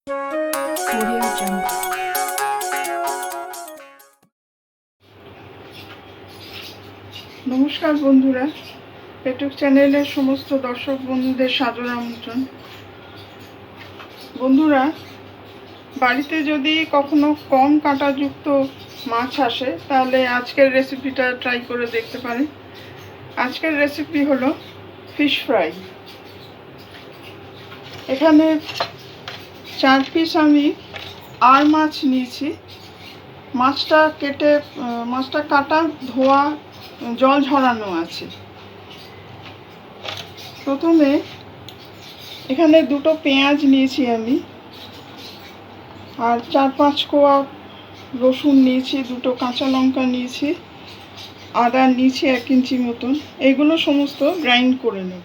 Audio Jungle. নমস্কার বন্ধুরা, পেটুক চ্যানেলের সমস্ত দর্শক বন্ধুদের সাদর আমন্ত্রণ। বন্ধুরা, বাড়িতে যদি কখনো কম কাঁটাযুক্ত মাছ আসে তাহলে আজকের রেসিপিটা ট্রাই করে দেখতে পারেন। আজকের রেসিপি হলো ফিশ ফ্রাই। এখানে 4 পিস আমি আর মাছ নিয়েছি। মাছটা কাটা, ধোয়া, জল ঝরানো আছে। প্রথমে এখানে 2টো পেঁয়াজ নিয়েছি আমি, আর 4-5 কোয়া রসুন নিয়েছি, 2টো কাঁচা লঙ্কা নিয়েছি, আদা নিয়েছি 1 ইঞ্চি মতন। এগুলো সমস্ত গ্রাইন্ড করে নেব।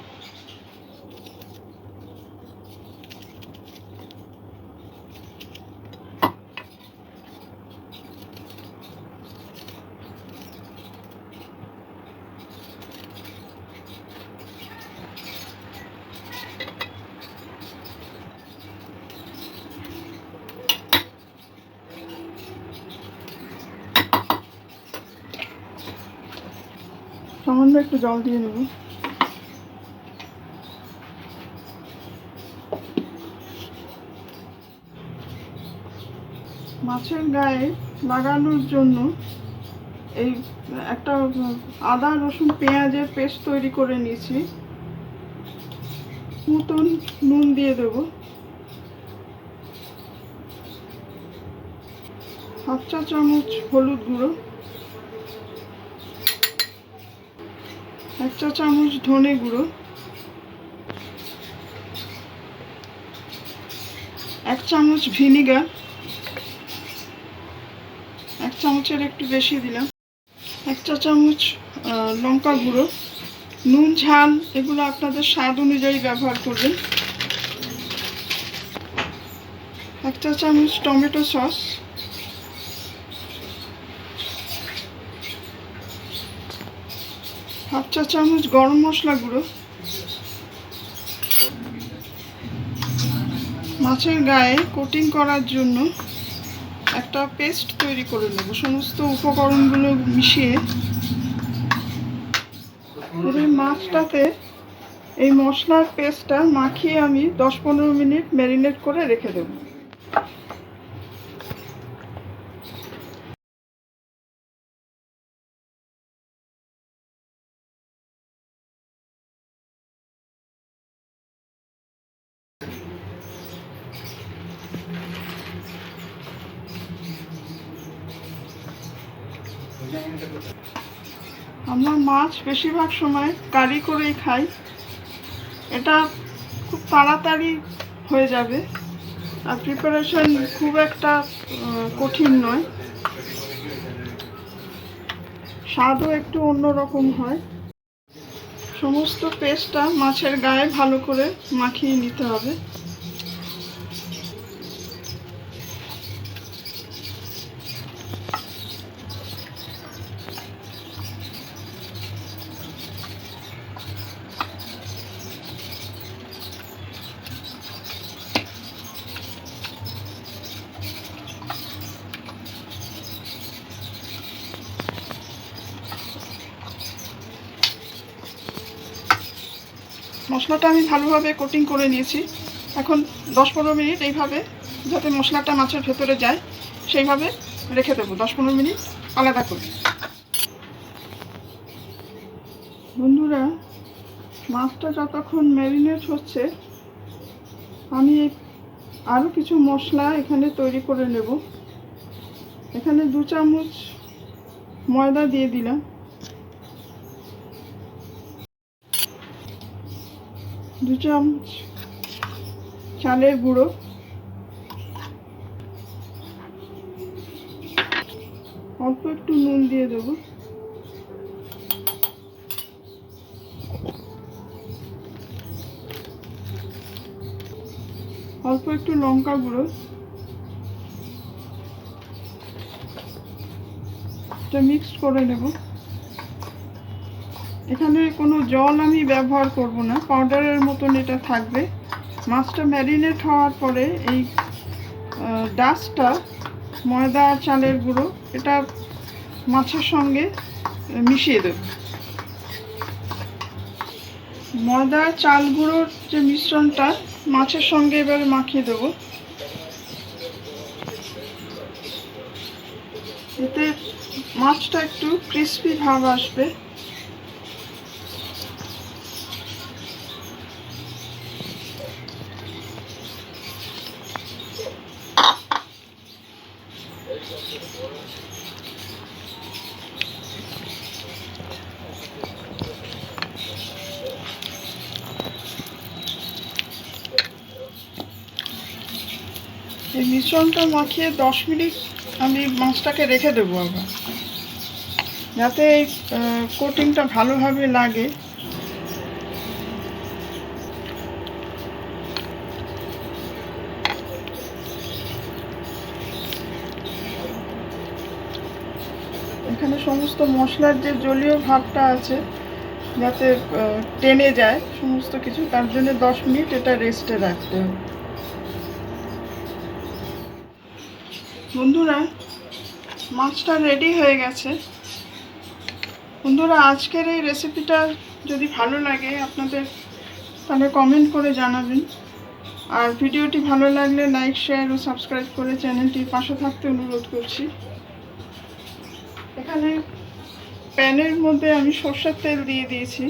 সামান্য একটু জল দিয়ে নেব। মাছের গায়ে লাগানোর জন্য এই একটা আদা রসুন পেঁয়াজের পেস্ট তৈরি করে নিয়েছি। মতন নুন দিয়ে দেব, 1/2 চা চামচ হলুদ গুঁড়ো, 1 চা চামচ ধনে গুঁড়ো, 1 চামচ ভিনিগার, 1 চামচের একটু বেশি দিলাম, 1 চা চামচ লঙ্কা গুঁড়ো। নুন ঝাল এগুলো আপনাদের স্বাদ অনুযায়ী ব্যবহার করবেন। 1 চা চামচ টমেটো সস, 1/2 চা চামচ গরম মশলা গুঁড়ো। মাছের গায়ে কোটিং করার জন্য একটা পেস্ট তৈরি করে নেব। সমস্ত উপকরণগুলো মিশিয়ে মাছটাতে এই মশলার পেস্টটা মাখিয়ে আমি 10-15 মিনিট ম্যারিনেট করে রেখে দেব। আমরা মাছ বেশিরভাগ সময় কারি করেই খাই। এটা খুব তাড়াতাড়ি হয়ে যাবে, আর প্রিপারেশন খুব একটা কঠিন নয়। স্বাদও একটু অন্যরকম হয়। সমস্ত পেস্টটা মাছের গায়ে ভালো করে মাখিয়ে নিতে হবে। মশলাটা আমি ভালোভাবে কোটিং করে নিয়েছি। এখন 10-15 মিনিট এইভাবে, যাতে মশলাটা মাছের ভেতরে যায় সেইভাবে রেখে দেবো 10-15 মিনিট আলাদা করে। বন্ধুরা, মাছটা যতক্ষণ ম্যারিনেট হচ্ছে আমি আরও কিছু মশলা এখানে তৈরি করে নেব। এখানে 2 চামচ ময়দা দিয়ে দিলাম, 2 চামচ চালের গুঁড়ো, অল্প একটু নুন দিয়ে দেব, অল্প একটু লঙ্কা গুঁড়ো। এটা মিক্সড করে নেব। এখানে কোনো জল আমি ব্যবহার করব না, পাউডারের মতন এটা থাকবে। মাছটা ম্যারিনেট হওয়ার পরে এই ডাস্টটা ময়দা আর চালের গুঁড়ো এটা মাছের সঙ্গে মিশিয়ে দেব। ময়দা আর চাল গুঁড়োর যে মিশ্রণটা মাছের সঙ্গে এবারে মাখিয়ে দেবো। এতে মাছটা একটু ক্রিস্পি ভাব আসবে। এই মিশ্রণটা মাখিয়ে 10 মিনিট আমি মাছটাকে রেখে দেবো আবার, যাতে এই কোটিংটা ভালোভাবে লাগে। এখানে সমস্ত মশলার যে জলীয় ভাবটা আছে যাতে টেনে যায় সমস্ত কিছু, তার জন্য 10 মিনিট এটা রেস্টে রাখতে হবে। বন্ধুরা, মাছটা রেডি হয়ে গেছে। বন্ধুরা, আজকের এই রেসিপিটা যদি ভালো লাগে আপনাদের, তাহলে কমেন্ট করে জানাবেন। আর ভিডিওটি ভালো লাগলে লাইক, শেয়ার ও সাবস্ক্রাইব করে চ্যানেলটির পাশে থাকতে অনুরোধ করছি। এখানে প্যানের মধ্যে আমি সরষের তেল দিয়ে দিয়েছি,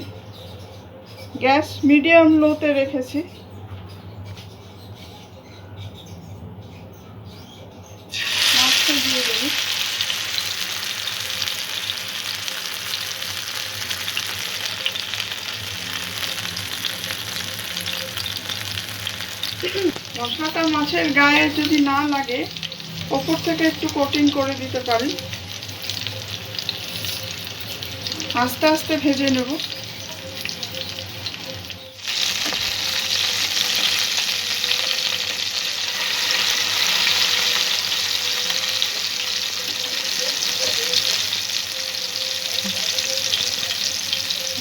গ্যাস মিডিয়াম লোতে রেখেছি। মাছটা দিয়ে দেবো। মশলাটা মাছের গায়ে যদি না লাগে ওপর থেকে একটু কোটিং করে দিতে পারেন। আস্তে আস্তে ভেজে নেব।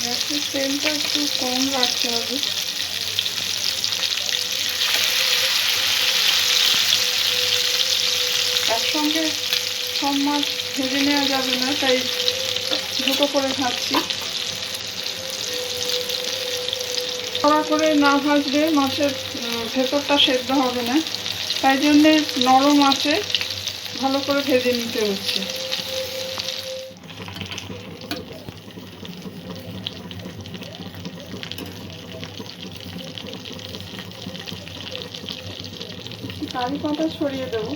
গ্যাসের তেলটা একটু কম রাখতে হবে। একসঙ্গে সব মাছ ভেজে নেওয়া যাবে না, তাই দুটো করে ভাজছি। কড়া করে না ভাজলে মাছের ভেতরটা সেদ্ধ হবে না, তাই জন্যে নরম আঁচে ভালো করে ভেজে নিতে হচ্ছে। কারি পাতা ছড়িয়ে দেবো।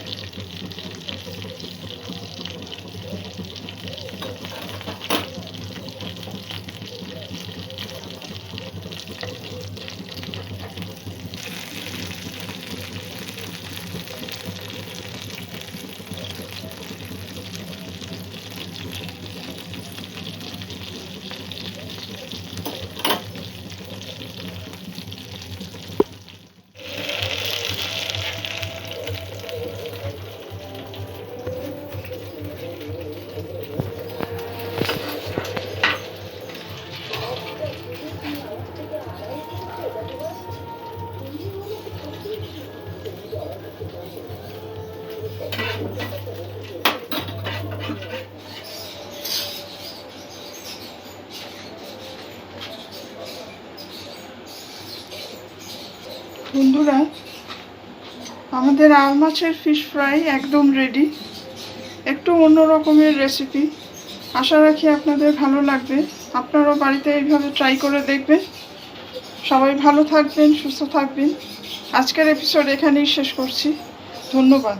বন্ধুরা, আমাদের আল মাছের ফিশ ফ্রাই একদম রেডি। একটু অন্য রকমের রেসিপি, আশা রাখি আপনাদের ভালো লাগবে। আপনারাও বাড়িতে এইভাবে ট্রাই করে দেখবেন। সবাই ভালো থাকবেন, সুস্থ থাকবেন। আজকের এপিসোড এখানেই শেষ করছি। ধন্যবাদ।